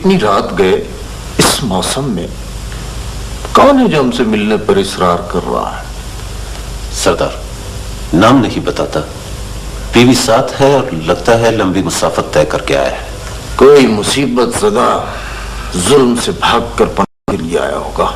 इतनी रात गए इस मौसम में? कौन है जो हमसे मिलने पर इसरार कर रहा है? सरदार, नाम नहीं बताता, बीवी साथ है और लगता है लंबी मुसाफत तय करके आया है। कोई मुसीबत ज़दा जुल्म से भागकर पनाह के लिए आया होगा।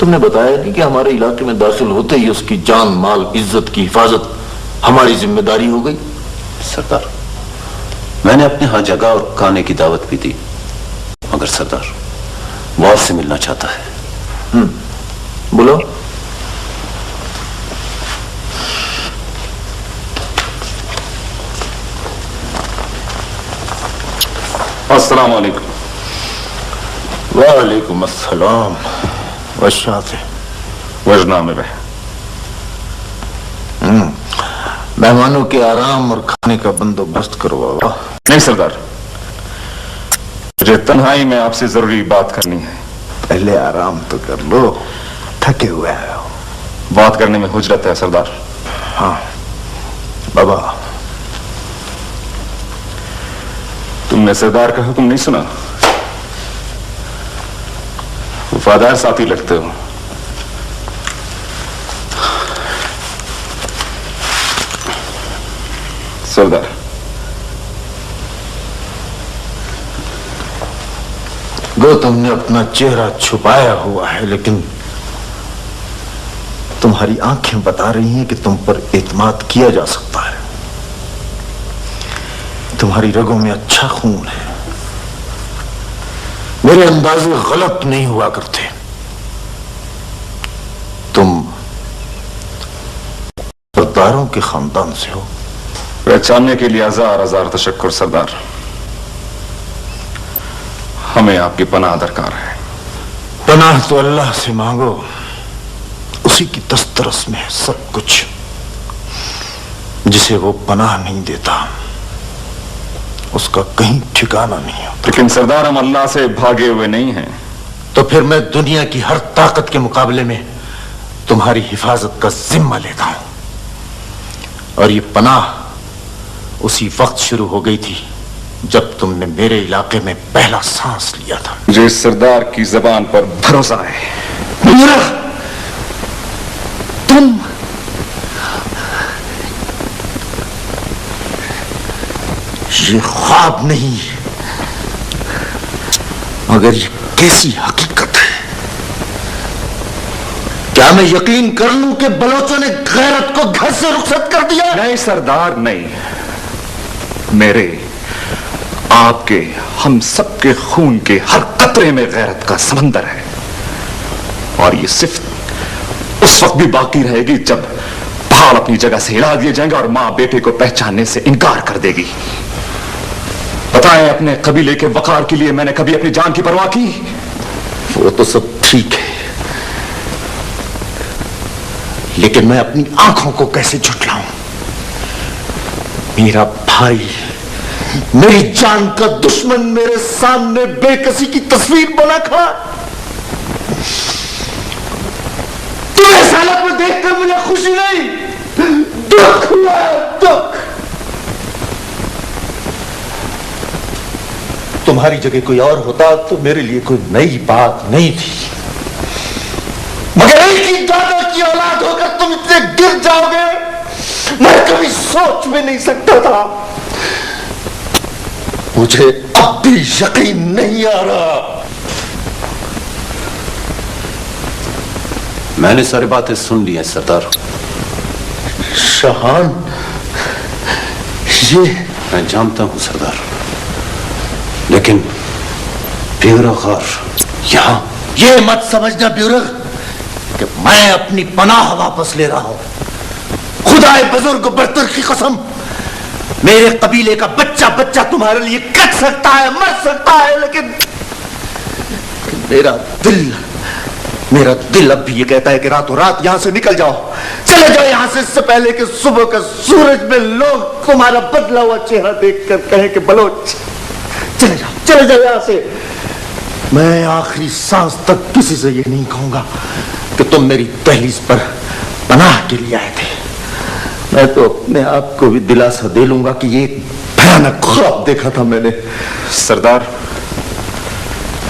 तुमने बताया नहीं कि हमारे इलाके में दाखिल होते ही उसकी जान, माल, इज्जत की हिफाजत हमारी जिम्मेदारी हो गई? सरदार, मैंने अपने यहाँ जगह और खाने की दावत भी दी, मगर सरदार वो आपसे मिलना चाहता है। बोलो। अस्सलाम वालेकुम। वालेकुम अस्सलाम। वजना में मेहमानों के आराम और खाने का बंदोबस्त करवाओ। नहीं सरदार, मुझे तन्हाई में आपसे जरूरी बात करनी है। पहले आराम तो कर लो, थके हुए आए हो। बात करने में हुजरत है सरदार। हाँ बाबा। तुमने सरदार का हुक्म नहीं सुना? वफादार साथी लगते हो। सरदार, गो तुमने अपना चेहरा छुपाया हुआ है, लेकिन तुम्हारी आंखें बता रही हैं कि तुम पर एतमाद किया जा सकता है। तुम्हारी रगों में अच्छा खून है। मेरे अंदाजे गलत नहीं हुआ करते। तुम सरदारों के खानदान से हो। पहचानने के लिए हजार हजार तशक्कुर सरदार। हमें आपकी पनाह दरकार है। पनाह तो अल्लाह से मांगो, उसी की दस्तरस में है सब कुछ। जिसे वो पनाह नहीं देता उसका कहीं ठिकाना नहीं होता। लेकिन सरदार, हम अल्लाह से भागे हुए नहीं हैं। तो फिर मैं दुनिया की हर ताकत के मुकाबले में तुम्हारी हिफाजत का जिम्मा लेता हूं। और ये पनाह उसी वक्त शुरू हो गई थी जब तुमने मेरे इलाके में पहला सांस लिया था। मुझे इस सरदार की जबान पर भरोसा है। तुम ये ख्वाब नहीं, मगर ये कैसी हकीकत है। क्या मैं यकीन कर लूं कि बलोचों ने गैरत को घर से रुखसत कर दिया? नहीं सरदार, नहीं। मेरे, आपके, हम सबके खून के हर कतरे में गैरत का समंदर है। और ये सिर्फ उस वक्त भी बाकी रहेगी जब पहाड़ अपनी जगह से हिला दिए जाएंगे और मां बेटे को पहचानने से इनकार कर देगी। बताएं, अपने कबीले के वकार के लिए मैंने कभी अपनी जान की परवाह की? वो तो सब ठीक है, लेकिन मैं अपनी आंखों को कैसे झुठलाऊं? मेरा भाई, मेरी जान का दुश्मन मेरे सामने बेकसी की तस्वीर बना खड़ा। तुम्हें इस हालत में देखकर मुझे खुशी नहीं, दुख हुआ है, दुख। तुम्हारी जगह कोई और होता तो मेरे लिए कोई नई बात नहीं थी, मगर एक ही दादा की औलाद होकर तुम इतने गिर जाओगे मैं कभी सोच भी नहीं सकता था। मुझे अब भी यकीन नहीं आ रहा। मैंने सारी बातें सुन ली हैं सरदार। शाहान, ये मैं जानता हूं सरदार, लेकिन ब्यूरोखार यहां। ये मत समझना ब्यूरो कि मैं अपनी पनाह वापस ले रहा हूं। खुदाए बुजुर्ग बरतर की कसम, मेरे कबीले का बच्चा बच्चा तुम्हारे लिए कट सकता है, मर सकता है, लेकिन मेरा दिल अब भी ये कहता है कि रातों रात यहां से निकल जाओ, चले जाओ यहां से, इससे पहले कि सुबह का सूरज में लोग तुम्हारा बदला हुआ चेहरा देखकर कहें कि बलोच चले जाओ यहां से। मैं आखिरी सांस तक किसी से ये नहीं कहूंगा कि तुम मेरी दहलीज पर पनाह के लिए आए थे। मैं तो अपने आप को भी दिलासा दे लूंगा कि ये भयानक ख्वाब देखा था मैंने। सरदार,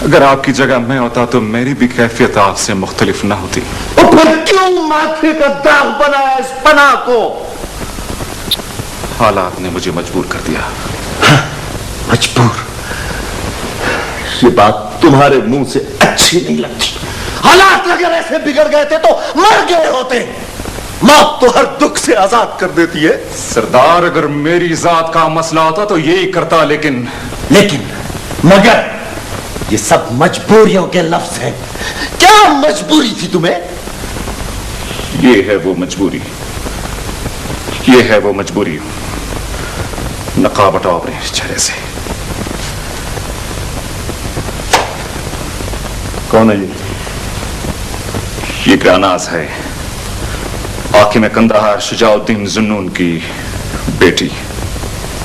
अगर आपकी जगह मैं होता तो मेरी भी कैफियत आपसे मुख्तलिफ ना होती। तो फिर क्यों माथे का दाग बनाया इस पनाह को? हालात ने मुझे मजबूर कर दिया। मजबूर? ये बात तुम्हारे मुंह से अच्छी नहीं लगती। हालात अगर ऐसे बिगड़ गए थे तो मर गए होते। मौत तो हर दुख से आजाद कर देती है। सरदार, अगर मेरी जात का मसला होता तो यही करता, लेकिन मगर ये सब मजबूरियों के लफ्ज हैं। क्या मजबूरी थी तुम्हें? ये है वो मजबूरी, ये है वो मजबूरी। नकाब हटाओ अपने चेहरे से। कौन है ये ग्रानाज है, हाकिम कंदाहार शुजाउद्दीन जुन्नून की बेटी।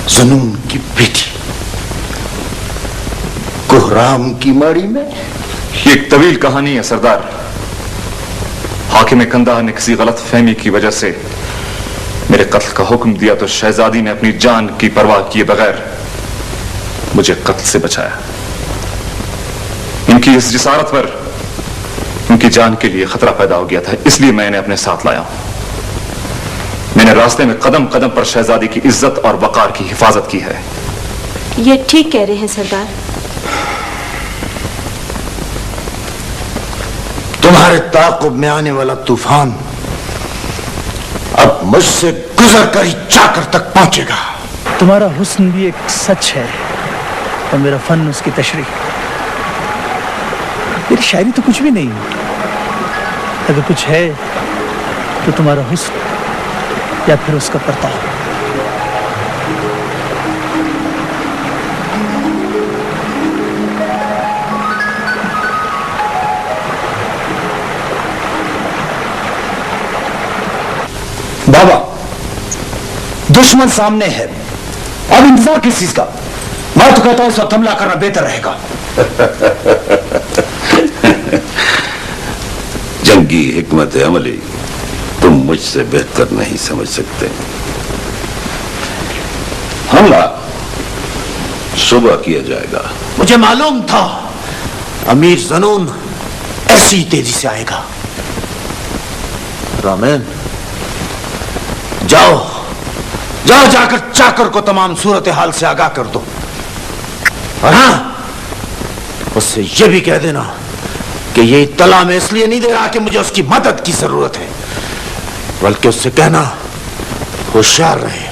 जुनून की बेटी कोहराम की माड़ी में? ये एक तवील कहानी है सरदार। हाकिम कंदाहार ने किसी गलत फहमी की वजह से मेरे कत्ल का हुक्म दिया तो शहजादी ने अपनी जान की परवाह किए बगैर मुझे कत्ल से बचाया। इनकी इस जिसारत पर उनकी जान के लिए खतरा पैदा हो गया था, इसलिए मैं इन्हें अपने साथ लाया हूं। मैंने रास्ते में कदम कदम पर शहजादी की इज्जत और वकार की हिफाजत की है। ये ठीक कह रहे हैं सरदार। तुम्हारे ताक़ुब में आने वाला तूफान अब मुझसे गुजर कर ही चाकर तक पहुंचेगा। तुम्हारा हुस्न भी एक सच है और मेरा फन उसकी तशरीह। मेरी शायरी तो कुछ भी नहीं, अगर कुछ है तो तुम्हारा हुस्न या फिर उसका परताव। बाबा, दुश्मन सामने है, अब इंतजार किस चीज का? मैं तो कहता हूं सब हमला करना बेहतर रहेगा। जंगी हिकमत अमली तुम मुझसे बेहतर नहीं समझ सकते। हमला सुबह किया जाएगा। मुझे मालूम था अमीर ज़नून ऐसी तेजी से आएगा। रामेन, जाओ जाओ, जाकर चाकर को तमाम सूरत हाल से आगाह कर दो। और हां, उससे यह भी कह देना कि ये इत्तला मैं इसलिए नहीं दे रहा कि मुझे उसकी मदद की जरूरत है, बल्कि उससे कहना होशियार रहे,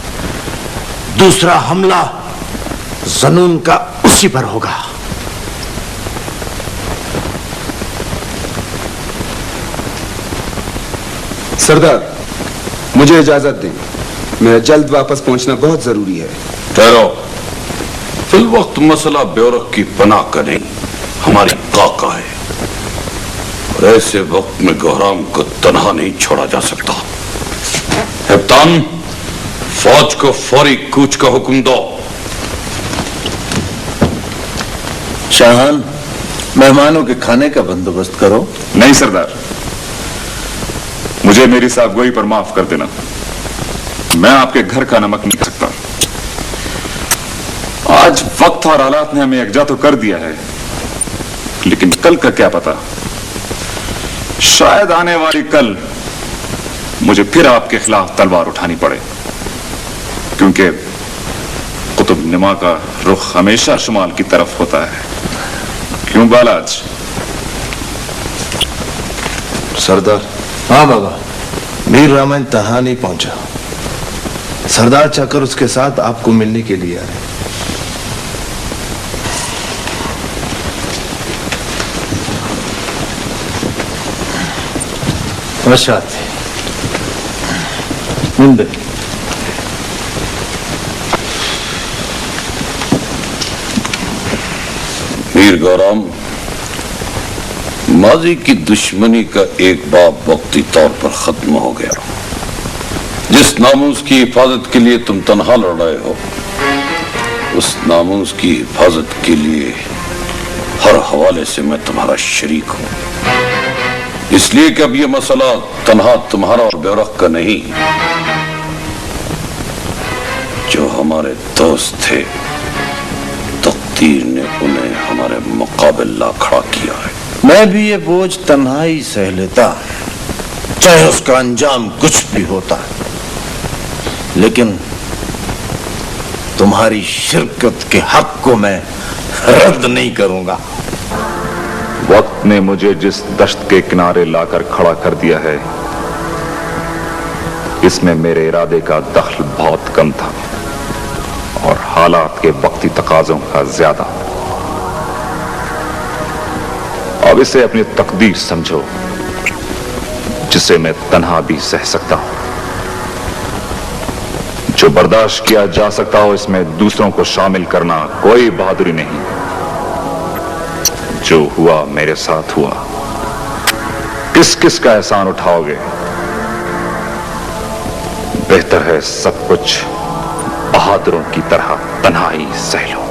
दूसरा हमला ज़नून का उसी पर होगा। सरदार, मुझे इजाजत दें, मेरा जल्द वापस पहुंचना बहुत जरूरी है। ठहरो, फिल वक्त मसला ब्योरक की पनाह का नहीं, हमारी काका है, और ऐसे वक्त में कोहराम को तनहा नहीं छोड़ा जा सकता। कप्तान, फौज को फौरी कूच का हुक्म दो। शाहान, मेहमानों के खाने का बंदोबस्त करो। नहीं सरदार, मुझे मेरी साहबगोई पर माफ कर देना। मैं आपके घर का नमक नहीं खा सकता। आज वक्त और हालात ने हमें एकजा तो कर दिया है, लेकिन कल का क्या पता, शायद आने वाली कल मुझे फिर आपके खिलाफ तलवार उठानी पड़े, क्योंकि कुतुब नुमा का रुख हमेशा शुमाल की तरफ होता है। क्यों बालाज? सरदार। हाँ बाबा, मीर रामायण तहा नहीं पहुंचा। सरदार चाकर उसके साथ आपको मिलने के लिए आए। मीर गौराम, माजी की दुश्मनी का एक बाब वक्ती तौर पर खत्म हो गया। जिस नामूस की हिफाजत के लिए तुम तन्हा लड़ रहे हो, उस नामूस की हिफाजत के लिए हर हवाले से मैं तुम्हारा शरीक हूं। इसलिए कि अब यह मसला तन्हा तुम्हारा और ब्योरक का नहीं, जो हमारे दोस्त थे तकदीर ने उन्हें हमारे मुकाबले ला खड़ा किया है। मैं भी ये बोझ तन्हाई सह लेता, चाहे उसका अंजाम कुछ भी होता, लेकिन तुम्हारी शिरकत के हक को मैं रद्द नहीं करूंगा। वक्त ने मुझे जिस दश्त के किनारे लाकर खड़ा कर दिया है, इसमें मेरे इरादे का दखल बहुत कम था और हालात के वक्ती तकाजों का ज्यादा। अब इसे अपनी तकदीर समझो, जिसे मैं तन्हा भी सह सकता हूं। जो बर्दाश्त किया जा सकता हो, इसमें दूसरों को शामिल करना कोई बहादुरी नहीं। जो हुआ मेरे साथ हुआ, किस किस का एहसान उठाओगे? बेहतर है सब कुछ बहादुरों की तरह तन्हाई सह लो।